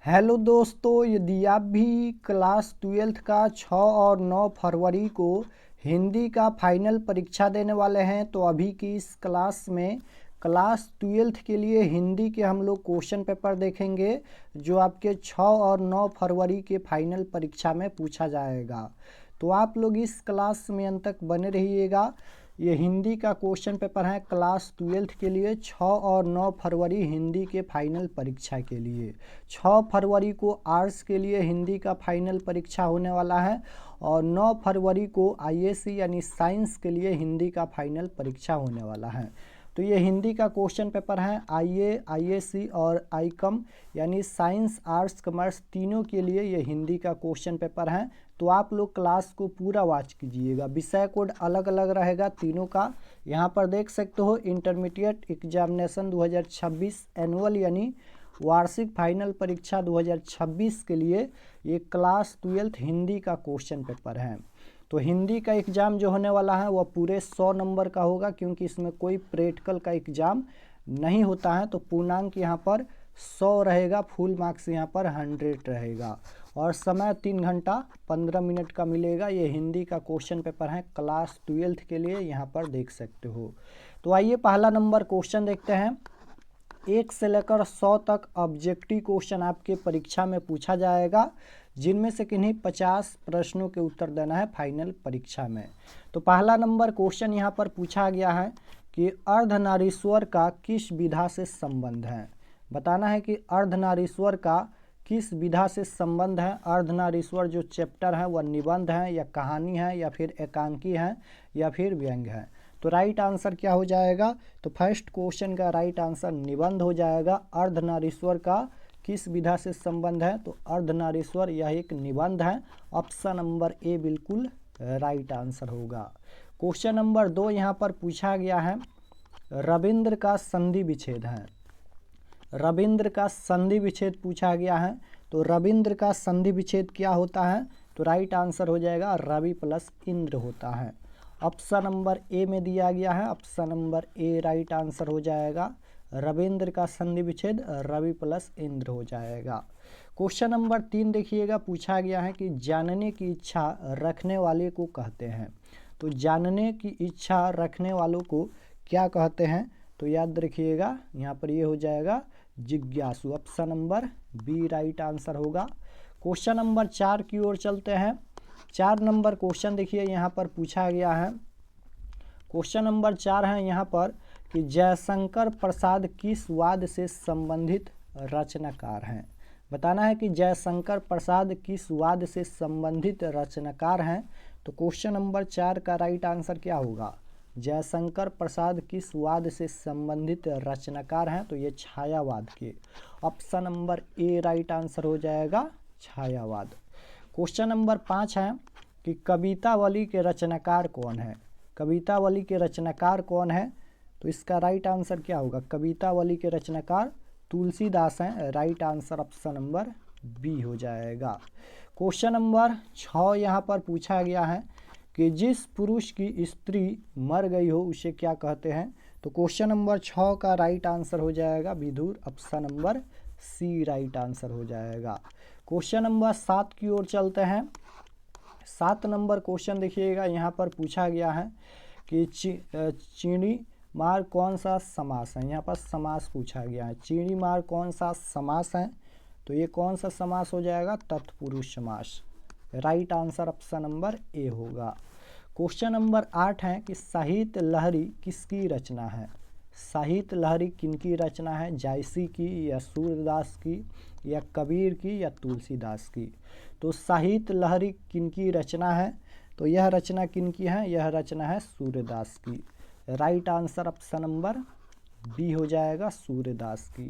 Hello दोस्तों, यदि आप भी क्लास 12th का 6 और 9 फरवरी को हिंदी का फाइनल परीक्षा देने वाले हैं तो अभी की इस क्लास में क्लास 12th के लिए हिंदी के हम लोग क्वेश्चन पेपर देखेंगे जो आपके 6 और 9 फरवरी के फाइनल परीक्षा में पूछा जाएगा। तो आप लोग इस क्लास में अंत तक बने रहिएगा। ये हिंदी का क्वेश्चन पेपर है क्लास 12th के लिए 6 और 9 फरवरी हिंदी के फाइनल परीक्षा के लिए। 6 फरवरी को आर्ट्स के लिए हिंदी का फाइनल परीक्षा होने वाला है और 9 फरवरी को आईएससी यानी साइंस के लिए हिंदी का फाइनल परीक्षा होने वाला है। तो ये हिंदी का क्वेश्चन पेपर है आईए, आईएससी और आईकम यानी साइंस, आर्ट्स, कॉमर्स तीनों के लिए ये हिंदी का क्वेश्चन पेपर है। तो आप लोग क्लास को पूरा वॉच कीजिएगा। विषय कोड अलग अलग रहेगा तीनों का। यहाँ पर देख सकते हो इंटरमीडिएट एग्जामिनेशन 2026 एनुअल यानी वार्षिक फाइनल परीक्षा 2026 के लिए ये क्लास 12th हिंदी का क्वेश्चन पेपर है। तो हिंदी का एग्ज़ाम जो होने वाला है वह पूरे 100 नंबर का होगा क्योंकि इसमें कोई प्रैक्टिकल का एग्ज़ाम नहीं होता है। तो पूर्णांक यहाँ पर 100 रहेगा, फुल मार्क्स यहाँ पर 100 रहेगा और समय 3 घंटा 15 मिनट का मिलेगा। ये हिंदी का क्वेश्चन पेपर है क्लास 12th के लिए, यहाँ पर देख सकते हो। तो आइए पहला नंबर क्वेश्चन देखते हैं। 1 से लेकर 100 तक ऑब्जेक्टिव क्वेश्चन आपके परीक्षा में पूछा जाएगा जिनमें से किन्हीं 50 प्रश्नों के उत्तर देना है फाइनल परीक्षा में। तो पहला नंबर क्वेश्चन यहाँ पर पूछा गया है कि अर्धनारीश्वर का किस विधा से संबंध है। बताना है कि अर्धनारीश्वर का किस विधा से संबंध है। अर्धनारीश्वर जो चैप्टर है वह निबंध है या कहानी है या फिर एकांकी है या फिर व्यंग्य है। तो राइट आंसर क्या हो जाएगा? तो फर्स्ट क्वेश्चन का राइट आंसर निबंध हो जाएगा। अर्धनारीश्वर का किस विधा से संबंध है? तो अर्धनारीश्वर यह एक निबंध है। ऑप्शन नंबर ए बिल्कुल राइट आंसर होगा। क्वेश्चन नंबर 2 यहाँ पर पूछा गया है रविंद्र का संधि विच्छेद है। रविंद्र का संधि विच्छेद पूछा गया है। तो रविंद्र का संधि विच्छेद क्या होता है? तो राइट आंसर हो जाएगा रवि प्लस इंद्र होता है। ऑप्शन नंबर ए में दिया गया है। Option number A right answer हो जाएगा। रविंद्र का संधि विच्छेद रवि प्लस इंद्र हो जाएगा। क्वेश्चन नंबर 3 देखिएगा, पूछा गया है कि जानने की इच्छा रखने वाले को कहते हैं। तो जानने की इच्छा रखने वालों को क्या कहते हैं? तो याद रखिएगा यहाँ पर ये हो जाएगा जिज्ञासु। Option number B right answer होगा। क्वेश्चन नंबर 4 की ओर चलते हैं। 4 नंबर क्वेश्चन देखिए यहाँ पर पूछा गया है। क्वेश्चन नंबर 4 है यहाँ पर कि जयशंकर प्रसाद किस वाद से संबंधित रचनाकार हैं। बताना है कि जयशंकर प्रसाद किस वाद से संबंधित रचनाकार हैं। तो क्वेश्चन नंबर 4 का राइट आंसर क्या होगा? जयशंकर प्रसाद किस वाद से संबंधित रचनाकार हैं? तो ये छायावाद के। Option number A right answer हो जाएगा छायावाद। क्वेश्चन नंबर 5 है कि कवितावली के रचनाकार कौन है। कवितावली के रचनाकार कौन है? तो इसका राइट आंसर क्या होगा? कवितावली के रचनाकार तुलसीदास हैं। Right answer option number B हो जाएगा। क्वेश्चन नंबर 6 यहाँ पर पूछा गया है कि जिस पुरुष की स्त्री मर गई हो उसे क्या कहते हैं। तो क्वेश्चन नंबर 6 का राइट आंसर हो जाएगा विधुर। Option number C right answer हो जाएगा। क्वेश्चन नंबर 7 की ओर चलते हैं। 7 नंबर क्वेश्चन देखिएगा, यहाँ पर पूछा गया है कि चीणी मार कौन सा समास है। यहाँ पर समास पूछा गया है। चीणी मार कौन सा समास है? तो ये कौन सा समास हो जाएगा? तत्पुरुष समास। Right answer option number A होगा। क्वेश्चन नंबर 8 है कि साहित्य लहरी किसकी रचना है। साहित्य लहरी किनकी रचना है? जायसी की या सूरदास की या कबीर की या तुलसीदास की। तो साहित्य लहरी किनकी रचना है? तो यह रचना किनकी है? यह रचना है सूरदास की। Right answer option number B हो जाएगा सूरदास की।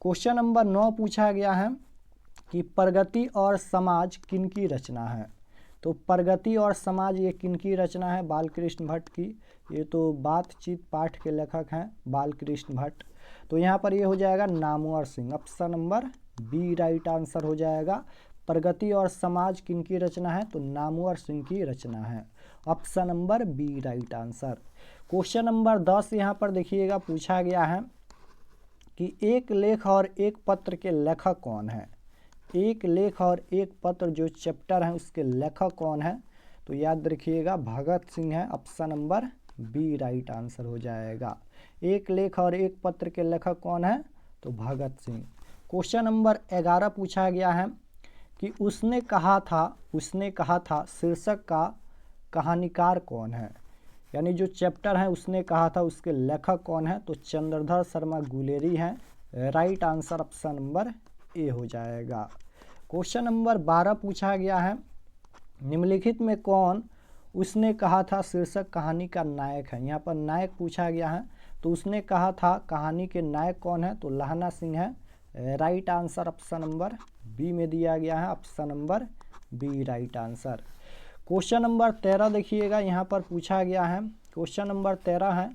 क्वेश्चन नंबर 9 पूछा गया है कि प्रगति और समाज किनकी रचना है। तो प्रगति और समाज ये किनकी रचना है? बालकृष्ण भट्ट की। ये तो बातचीत पाठ के लेखक हैं बालकृष्ण भट्ट। तो यहाँ पर ये हो जाएगा Namvar Singh. Option number B right answer हो जाएगा। प्रगति और समाज किनकी रचना है? तो नामवर सिंह की रचना है। Option number B right answer. Question number 10 यहाँ पर देखिएगा, पूछा गया है कि एक लेख और एक पत्र के लेखक कौन है। एक लेख और एक पत्र जो चैप्टर है उसके लेखक कौन है? तो याद रखिएगा भगत सिंह है। Option number B right answer हो जाएगा। एक लेख और एक पत्र के लेखक कौन है? तो भगत सिंह। क्वेश्चन नंबर 11 पूछा गया है कि उसने कहा था शीर्षक का कहानीकार कौन है? यानी जो चैप्टर है उसने कहा था उसके लेखक कौन है? तो चंद्रधर शर्मा गुलेरी हैं। राइट आंसर ऑप्शन नंबर ए हो जाएगा। क्वेश्चन नंबर 12 पूछा गया है निम्नलिखित में कौन उसने कहा था शीर्षक कहानी का नायक है? यहाँ पर नायक पूछा गया है, तो उसने कहा था कहानी के नायक कौन है? तो लहना सिंह है। Right answer option number B में दिया गया है। Option number B right answer. Question number 13 देखिएगा, यहाँ पर पूछा गया है। क्वेश्चन नंबर 13 है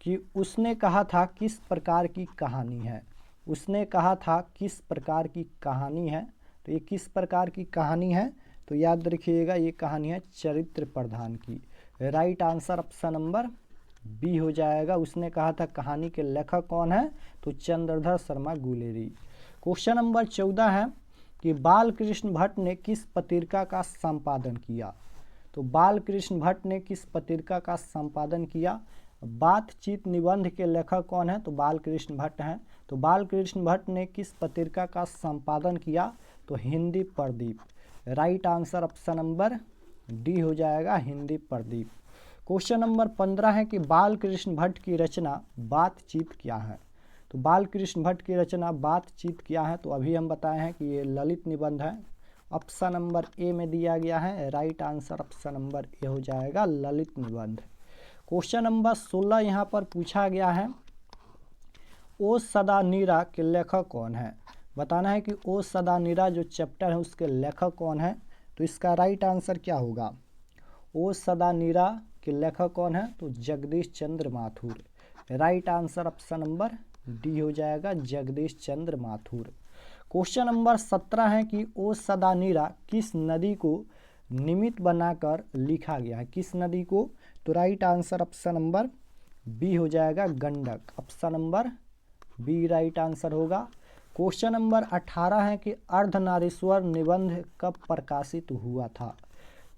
कि उसने कहा था किस प्रकार की कहानी है? उसने कहा था किस प्रकार की कहानी है? तो ये किस प्रकार की कहानी है? तो याद रखिएगा ये कहानी है चरित्र प्रधान की। Right answer option number B हो जाएगा। उसने कहा था कहानी के लेखक कौन है? तो चंद्रधर शर्मा गुलेरी। क्वेश्चन नंबर 14 है कि बालकृष्ण भट्ट ने किस पत्रिका का संपादन किया? तो बालकृष्ण भट्ट ने किस पत्रिका का संपादन किया? बातचीत निबंध के लेखक कौन है? तो बालकृष्ण भट्ट हैं। तो बालकृष्ण भट्ट ने किस पत्रिका का संपादन किया? तो Hindi Pradeep. Right answer option number D हो जाएगा, हिंदी प्रदीप। क्वेश्चन नंबर 15 है कि बालकृष्ण भट्ट की रचना बातचीत क्या है? तो बालकृष्ण भट्ट की रचना बातचीत क्या है? तो अभी हम बताए हैं कि ये ललित निबंध है। ऑप्शन नंबर ए में दिया गया है। राइट आंसर ऑप्शन नंबर ए हो जाएगा, ललित निबंध। क्वेश्चन नंबर 16 यहाँ पर पूछा गया है ओ सदा नीरा के लेखक कौन है? बताना है कि ओ सदा नीरा जो चैप्टर है उसके लेखक कौन है? तो इसका राइट आंसर क्या होगा? ओ सदा नीरा के लेखक कौन है? तो Jagdish Chandra Mathur. Right answer option number D हो जाएगा, जगदीश चंद्र माथुर। क्वेश्चन नंबर 17 है कि ओ सदा नीरा किस नदी को निमित्त बनाकर लिखा गया है? किस नदी को? तो right answer option number B हो जाएगा, Gandak. Option number B right answer होगा। क्वेश्चन नंबर 18 है कि अर्धनारीश्वर निबंध कब प्रकाशित हुआ था?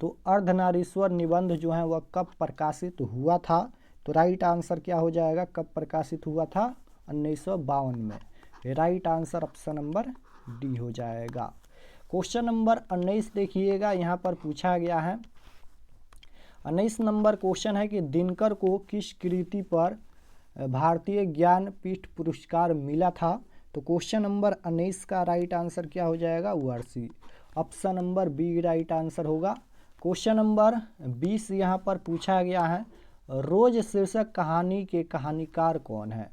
तो अर्धनारीश्वर निबंध जो है वह कब प्रकाशित हुआ था? तो राइट आंसर क्या हो जाएगा, कब प्रकाशित हुआ था? 1952 में। Right answer option number D हो जाएगा। क्वेश्चन नंबर 19 देखिएगा, यहाँ पर पूछा गया है 19 नंबर क्वेश्चन है कि दिनकर को किस कृति पर भारतीय ज्ञानपीठ पुरस्कार मिला था? तो क्वेश्चन नंबर 19 का राइट आंसर क्या हो जाएगा, वर्षी। Option number B right answer होगा। क्वेश्चन नंबर 20 यहाँ पर पूछा गया है रोज शीर्षक कहानी के कहानीकार कौन है?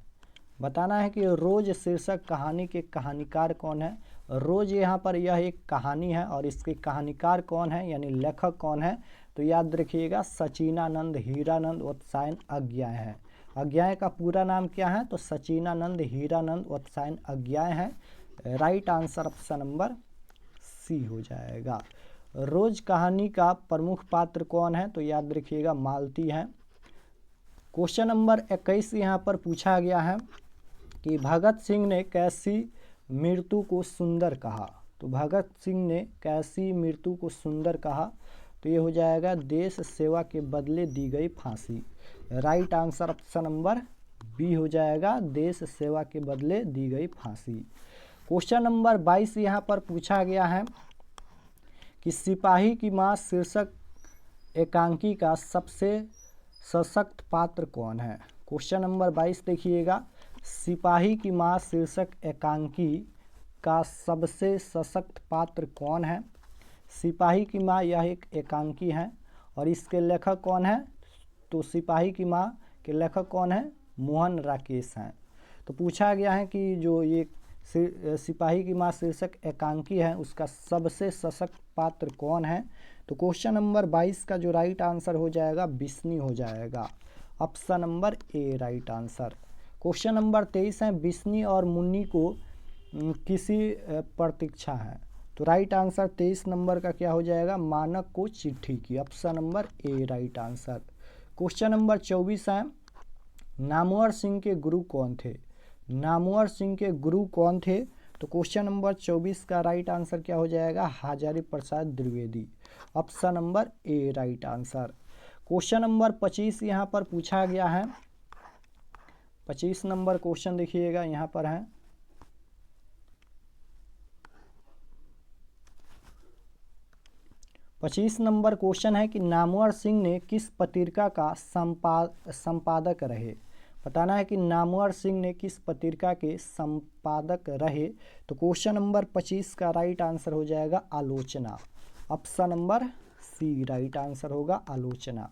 बताना है कि रोज शीर्षक कहानी के कहानीकार कौन है। रोज यहाँ पर यह एक कहानी है और इसके कहानीकार कौन है यानी लेखक कौन है? तो याद रखिएगा सचिनानंद हीरानंद वत्सायन अज्ञाय है। अज्ञाय का पूरा नाम क्या है? तो सचिनानंद हीरानंद वत्सायन अज्ञाय है। Right answer option number C हो जाएगा। रोज कहानी का प्रमुख पात्र कौन है? तो याद रखिएगा मालती है। क्वेश्चन नंबर 21 यहाँ पर पूछा गया है कि भगत सिंह ने कैसी मृत्यु को सुंदर कहा? तो भगत सिंह ने कैसी मृत्यु को सुंदर कहा? तो ये हो जाएगा देश सेवा के बदले दी गई फांसी। Right answer option number B हो जाएगा, देश सेवा के बदले दी गई फांसी। क्वेश्चन नंबर 22 यहाँ पर पूछा गया है कि सिपाही की मां शीर्षक एकांकी का सबसे सशक्त पात्र कौन है? क्वेश्चन नंबर 22 देखिएगा, सिपाही की मां शीर्षक एकांकी का सबसे सशक्त पात्र कौन है? सिपाही की मां यह एक एकांकी है और इसके लेखक कौन है? तो सिपाही की मां के लेखक कौन है? मोहन राकेश हैं। तो पूछा गया है कि जो ये सिपाही की मां शीर्षक एकांकी है उसका सबसे सशक्त पात्र कौन है? तो क्वेश्चन नंबर 22 का जो राइट आंसर हो जाएगा बिस्नी हो जाएगा। Option number A right answer. Question number 23 है बिस्नी और मुन्नी को किसी प्रतीक्षा है? तो राइट आंसर 23 नंबर का क्या हो जाएगा, मानक को चिट्ठी की। Option number A right answer. Question number 24 है नामवर सिंह के गुरु कौन थे? नामवर सिंह के गुरु कौन थे? तो क्वेश्चन नंबर 24 का राइट आंसर क्या हो जाएगा? Hazari Prasad Dwivedi. Option number A right answer. Question number 25 यहाँ पर पूछा गया है। 25 नंबर क्वेश्चन देखिएगा यहाँ पर है। पच्चीस नंबर क्वेश्चन है कि नामवर सिंह ने किस पत्रिका का संपादक रहे? बताना है कि नामवर सिंह ने किस पत्रिका के संपादक रहे। तो क्वेश्चन नंबर 25 का राइट आंसर हो जाएगा आलोचना। Option number C right answer होगा आलोचना।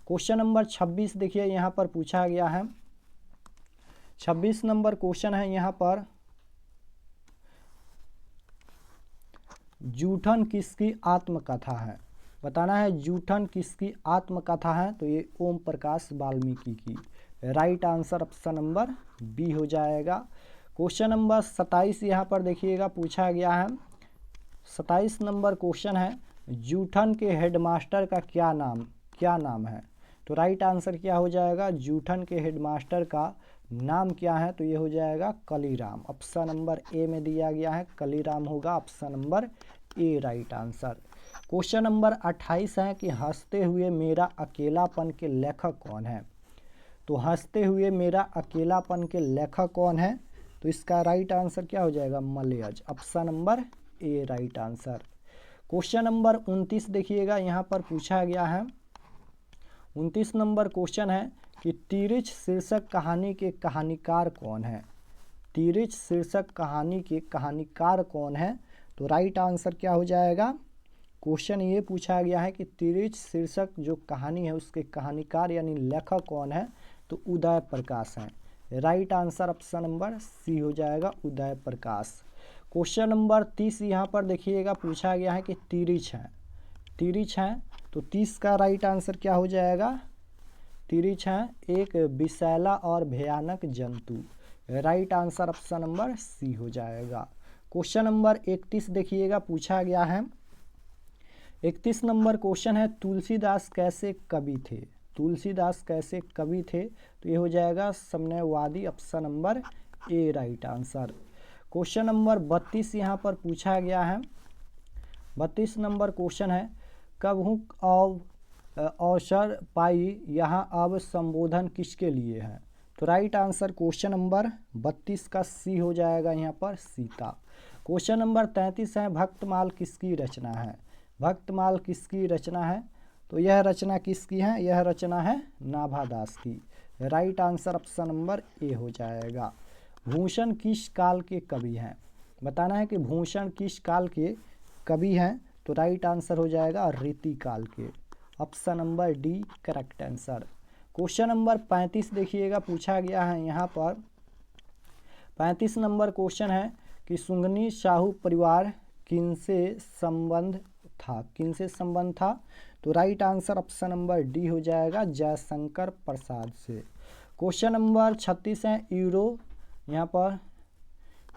क्वेश्चन नंबर 26 देखिए यहाँ पर पूछा गया है। 26 नंबर क्वेश्चन है यहाँ पर, जूठन किसकी आत्मकथा है? बताना है जूठन किसकी आत्मकथा है। तो ये ओम प्रकाश वाल्मीकि की। Right answer option number B हो जाएगा। क्वेश्चन नंबर 27 यहाँ पर देखिएगा पूछा गया है। 27 नंबर क्वेश्चन है, जूठन के हेडमास्टर का क्या नाम है? तो राइट आंसर क्या हो जाएगा? जूठन के हेडमास्टर का नाम क्या है? तो ये हो जाएगा कलीराम। ऑप्शन नंबर ए में दिया गया है, कलीराम होगा option number A right answer. Question number 28 है कि हंसते हुए मेरा अकेलापन के लेखक कौन है? तो हंसते हुए मेरा अकेलापन के लेखक कौन है? तो इसका राइट आंसर क्या हो जाएगा? Malayaj. Option number A right answer. Question number 29 देखिएगा यहाँ पर पूछा गया है। 29 नंबर क्वेश्चन है कि तिरिच शीर्षक कहानी के कहानीकार कौन है? तिरिच शीर्षक कहानी के कहानीकार कौन है? तो राइट आंसर क्या हो जाएगा? क्वेश्चन ये पूछा गया है कि तिरिच शीर्षक जो कहानी है उसके कहानीकार यानी लेखक कौन है? तो उदय प्रकाश हैं। Right answer option number C हो जाएगा उदय प्रकाश। क्वेश्चन नंबर 30 यहाँ पर देखिएगा पूछा गया है कि तिरिच हैं। तो 30 का राइट आंसर क्या हो जाएगा? तिरिच हैं एक विषैला और भयानक जंतु। Right answer option number C हो जाएगा। क्वेश्चन नंबर 31 देखिएगा पूछा गया है। 31 नंबर क्वेश्चन है, तुलसीदास कैसे कवि थे? तुलसीदास कैसे कवि थे? तो ये हो जाएगा साम्यवादी। Option number A right answer. Question number 32 यहाँ पर पूछा गया है। 32 नंबर क्वेश्चन है, कबहू अवसर पाई यहाँ अब संबोधन किसके लिए है? तो राइट आंसर क्वेश्चन नंबर 32 का सी हो जाएगा यहाँ पर सीता। क्वेश्चन नंबर 33 है, भक्तमाल किसकी रचना है? भक्तमाल किसकी रचना है? तो यह रचना किसकी है? यह रचना है नाभादास की। राइट आंसर ऑप्शन नंबर ए हो जाएगा। भूषण किस काल के कवि हैं? बताना है कि भूषण किस काल के कवि हैं। तो राइट आंसर हो जाएगा रीति काल के। Option number D correct answer. Question number 35 देखिएगा पूछा गया है यहाँ पर। 35 नंबर क्वेश्चन है कि सुंगनी साहू परिवार किनसे संबंध था? तो right answer option number D हो जाएगा जयशंकर प्रसाद से। क्वेश्चन नंबर 36 है,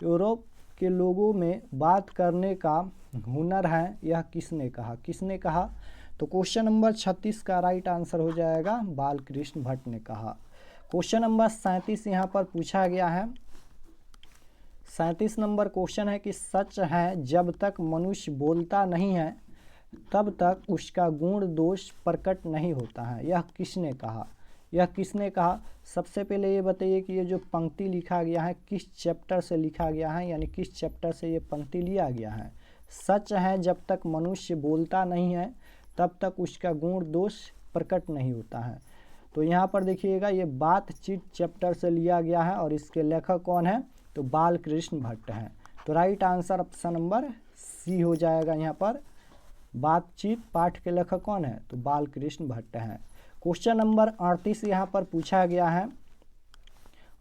यूरोप के लोगों में बात करने का हुनर है, यह किसने कहा? तो क्वेश्चन नंबर 36 का राइट आंसर हो जाएगा बालकृष्ण भट्ट ने कहा। क्वेश्चन नंबर 37 यहाँ पर पूछा गया है। 37 नंबर क्वेश्चन है कि सच है जब तक मनुष्य बोलता नहीं है तब तक उसका गुण दोष प्रकट नहीं होता है, यह किसने कहा? सबसे पहले ये बताइए कि ये जो पंक्ति लिखा गया है किस चैप्टर से लिखा गया है, यानी किस चैप्टर से ये पंक्ति लिया गया है? सच है जब तक मनुष्य बोलता नहीं है तब तक उसका गुण दोष प्रकट नहीं होता है। तो यहाँ पर देखिएगा ये बातचीत चैप्टर से लिया गया है और इसके लेखक कौन है? तो बालकृष्ण भट्ट हैं। तो right answer option number C हो जाएगा यहाँ पर। बातचीत पाठ के लेखक कौन है? तो बालकृष्ण भट्ट हैं। क्वेश्चन नंबर 38 यहाँ पर पूछा गया है।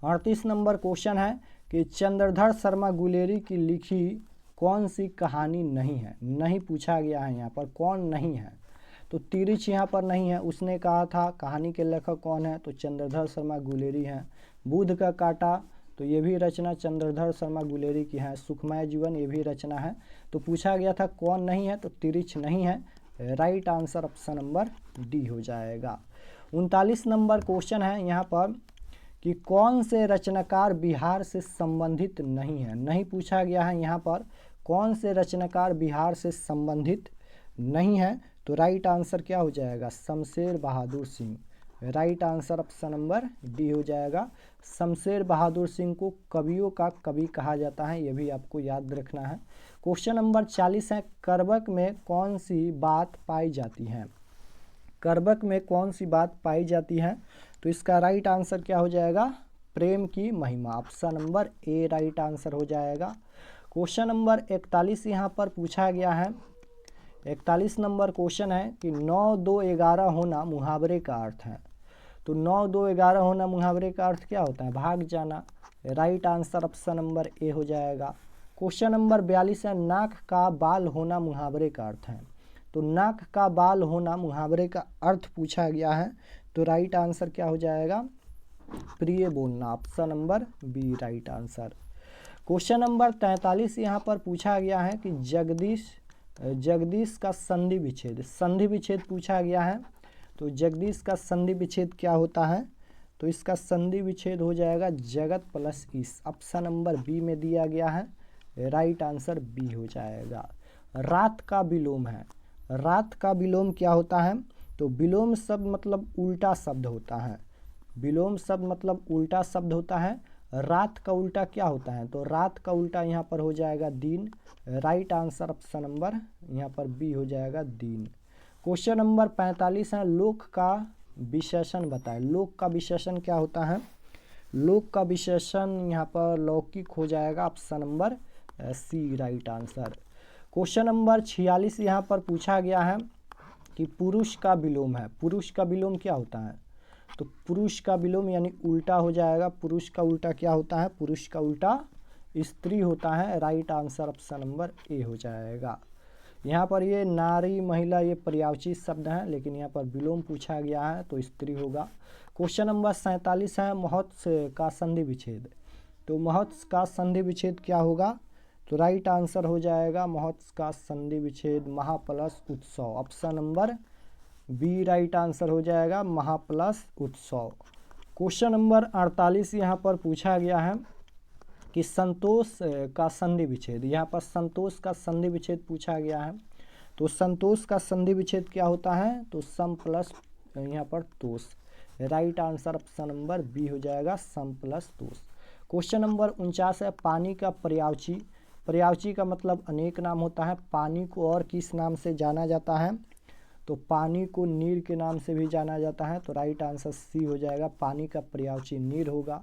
38 नंबर क्वेश्चन है कि चंद्रधर शर्मा गुलेरी की लिखी कौन सी कहानी नहीं पूछा गया है यहाँ पर, कौन नहीं है? तो तिरिच यहाँ पर नहीं है। उसने कहा था कहानी के लेखक कौन है? तो चंद्रधर शर्मा गुलेरी हैं। बुध का कांटा, तो ये भी रचना चंद्रधर शर्मा गुलेरी की है। सुखमय जीवन, ये भी रचना है। तो पूछा गया था कौन नहीं है? तो तिरिच नहीं है। Right answer option number D हो जाएगा। 39 नंबर क्वेश्चन है यहाँ पर कि कौन से रचनाकार बिहार से संबंधित नहीं है। नहीं पूछा गया है यहाँ पर कौन से रचनाकार बिहार से संबंधित नहीं है। तो राइट आंसर क्या हो जाएगा, Shamsher Bahadur Singh. Right answer option number D हो जाएगा। शमशेर बहादुर सिंह को कवियों का कवि कहा जाता है, ये भी आपको याद रखना है। क्वेश्चन नंबर 40 है, कर्बक में कौन सी बात पाई जाती है। कर्बक में कौन सी बात पाई जाती है। तो इसका राइट आंसर क्या हो जाएगा, प्रेम की महिमा। Option number A right answer हो जाएगा। क्वेश्चन नंबर 41 यहाँ पर पूछा गया है। 41 नंबर क्वेश्चन है कि 9, 2, 11 होना मुहावरे का अर्थ है। तो 9, 2, 11 होना मुहावरे का अर्थ क्या होता है, भाग जाना। राइट आंसर ऑप्शन नंबर ए हो जाएगा। क्वेश्चन नंबर 42 है, नाक का बाल होना मुहावरे का अर्थ है। तो नाक का बाल होना मुहावरे का अर्थ पूछा गया है। तो राइट आंसर क्या हो जाएगा, प्रिय बोलना। Option number B right answer. Question number 43 यहाँ पर पूछा गया है कि जगदीश का संधि विच्छेद, संधि विच्छेद पूछा गया है। तो जगदीश का संधि विच्छेद क्या होता है। तो इसका संधि विच्छेद हो जाएगा जगत प्लस ईश। ऑप्शन नंबर बी में दिया गया है। राइट आंसर बी हो जाएगा। रात का विलोम है। रात का विलोम क्या होता है। तो विलोम शब्द मतलब उल्टा शब्द होता है। विलोम शब्द मतलब उल्टा शब्द होता है। रात का उल्टा क्या होता है। तो रात का उल्टा यहाँ पर हो जाएगा दिन। राइट आंसर ऑप्शन नंबर यहाँ पर बी हो जाएगा दिन। क्वेश्चन नंबर 45 है, लोक का विशेषण बताएं। लोक का विशेषण क्या होता है। लोक का विशेषण यहाँ पर लौकिक हो जाएगा। Option number C right answer. Question number 46 यहाँ पर पूछा गया है कि पुरुष का विलोम है। पुरुष का विलोम क्या होता है। तो पुरुष का विलोम यानी उल्टा हो जाएगा। पुरुष का उल्टा क्या होता है, पुरुष का उल्टा स्त्री होता है। राइट आंसर ऑप्शन नंबर ए हो जाएगा। यहाँ पर ये नारी महिला ये पर्यायवाची शब्द हैं, लेकिन यहाँ पर विलोम पूछा गया है तो स्त्री होगा। क्वेश्चन नंबर 47 है, महोत्सव का संधि विच्छेद। तो महोत्सव का संधि विच्छेद क्या होगा। तो राइट आंसर हो जाएगा महोत्सव का संधि विच्छेद महा प्लस उत्सव। Option number B right answer हो जाएगा, महा प्लस उत्सव। क्वेश्चन नंबर 48 यहाँ पर पूछा गया है कि संतोष का संधि विच्छेद। यहाँ पर संतोष का संधि विच्छेद पूछा गया है। तो संतोष का संधि विच्छेद क्या होता है। तो सम प्लस यहाँ पर तोष। Right answer option number B हो जाएगा, सम प्लस तोष। क्वेश्चन नंबर 49 है, पानी का पर्यायवाची। पर्यायवाची का मतलब अनेक नाम होता है। पानी को और किस नाम से जाना जाता है। तो पानी को नीर के नाम से भी जाना जाता है। तो राइट आंसर सी हो जाएगा, पानी का पर्यायवाची नीर होगा।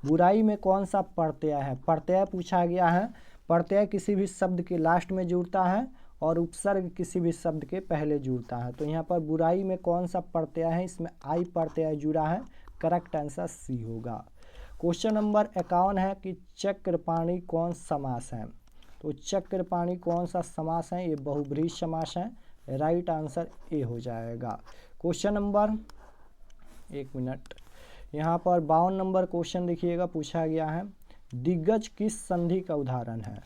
बुराई में कौन सा प्रत्यय है। प्रत्यय पूछा गया है। प्रत्यय किसी भी शब्द के लास्ट में जुड़ता है और उपसर्ग किसी भी शब्द के पहले जुड़ता है। तो यहाँ पर बुराई में कौन सा प्रत्यय है, इसमें आई प्रत्यय जुड़ा है। करेक्ट आंसर सी होगा। क्वेश्चन नंबर 51 है कि चक्रपाणी कौन समास है। तो चक्रपाणी कौन सा समास है, ये बहुब्रीहि समास है। राइट आंसर ए हो जाएगा। क्वेश्चन नंबर यहाँ पर 52 नंबर क्वेश्चन देखिएगा, पूछा गया है दिग्गज किस संधि का उदाहरण है।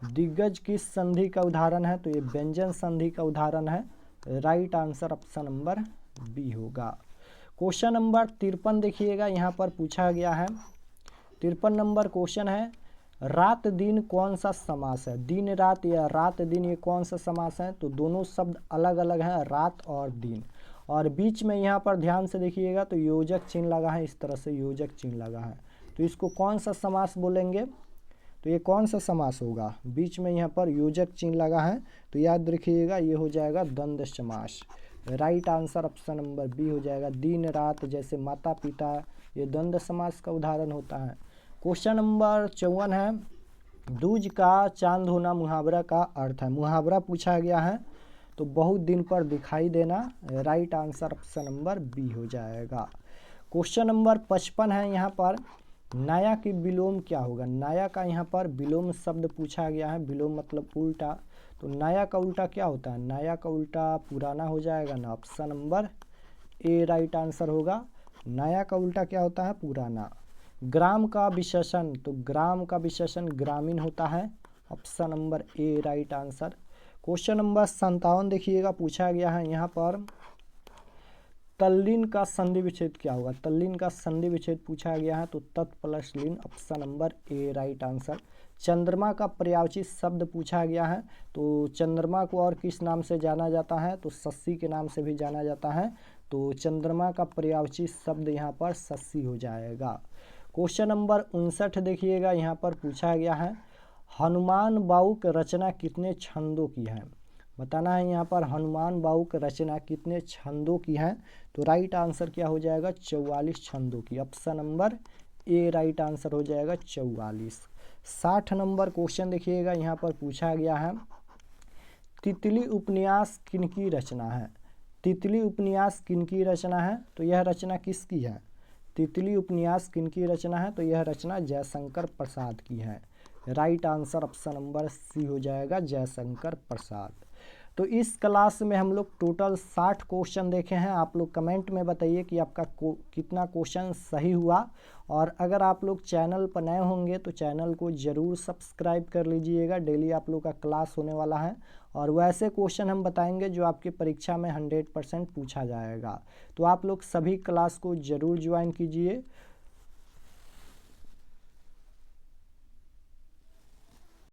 दिग्गज किस संधि का उदाहरण है। तो ये व्यंजन संधि का उदाहरण है। Right answer option number B होगा। क्वेश्चन नंबर 53 देखिएगा, यहाँ पर पूछा गया है 53 नंबर क्वेश्चन है, रात दिन कौन सा समास है। दिन रात या रात दिन ये कौन सा समास है। तो दोनों शब्द अलग अलग हैं, रात और दिन। और बीच में यहाँ पर ध्यान से देखिएगा तो योजक चिन्ह लगा है, इस तरह से योजक चिन्ह लगा है। तो इसको कौन सा समास बोलेंगे। तो ये कौन सा समास होगा, बीच में यहाँ पर योजक चिन्ह लगा है। तो याद रखिएगा ये हो जाएगा द्वंद्व समास। Right answer option number B हो जाएगा। दिन रात जैसे माता पिता, ये द्वंद्व समास का उदाहरण होता है। क्वेश्चन नंबर 54 है, दूज का चांद होना मुहावरा का अर्थ है। मुहावरा पूछा गया है। तो बहुत दिन पर दिखाई देना। Right answer option number B हो जाएगा। क्वेश्चन नंबर 55 है, यहाँ पर नया की विलोम क्या होगा। नया का यहाँ पर विलोम शब्द पूछा गया है। विलोम मतलब उल्टा। तो नया का उल्टा क्या होता है। नया का उल्टा पुराना हो जाएगा ना। Option number A right answer होगा। नया का उल्टा क्या होता है, पुराना। ग्राम का विशेषण। तो ग्राम का विशेषण ग्रामीण होता है। Option number A right answer. Question number 57 देखिएगा, पूछा गया है यहाँ पर तल्लीन का संधि विच्छेद क्या होगा? तल्लीन का संधि विच्छेद पूछा गया है तो तत् plus lean, option number A right answer. चंद्रमा का पर्यायवाची शब्द पूछा गया है तो चंद्रमा को और किस नाम से जाना जाता है? तो शशि के नाम से भी जाना जाता है। तो चंद्रमा का पर्यायवाची शब्द यहाँ पर शशि हो जाएगा। क्वेश्चन नंबर 59 देखिएगा, यहाँ पर पूछा गया है हनुमान बाहुक रचना कितने छंदों की है? बताना है यहाँ पर हनुमान बाहुक रचना कितने छंदों की है? तो राइट आंसर क्या हो जाएगा? 44 छंदों की, option number A right answer हो जाएगा 44। 60 नंबर क्वेश्चन देखिएगा, यहाँ पर पूछा गया है तितली उपन्यास किनकी रचना है? तितली उपन्यास किनकी रचना है? तो यह रचना किसकी है? तितली उपन्यास किनकी रचना है? तो यह रचना जयशंकर प्रसाद की है। Right answer option number C हो जाएगा, जयशंकर प्रसाद। तो इस क्लास में हम लोग टोटल 60 क्वेश्चन देखे हैं। आप लोग कमेंट में बताइए कि आपका कितना क्वेश्चन सही हुआ। और अगर आप लोग चैनल पर नए होंगे तो चैनल को ज़रूर सब्सक्राइब कर लीजिएगा। डेली आप लोग का क्लास होने वाला है और वैसे क्वेश्चन हम बताएंगे जो आपकी परीक्षा में 100% पूछा जाएगा। तो आप लोग सभी क्लास को ज़रूर ज्वाइन कीजिए।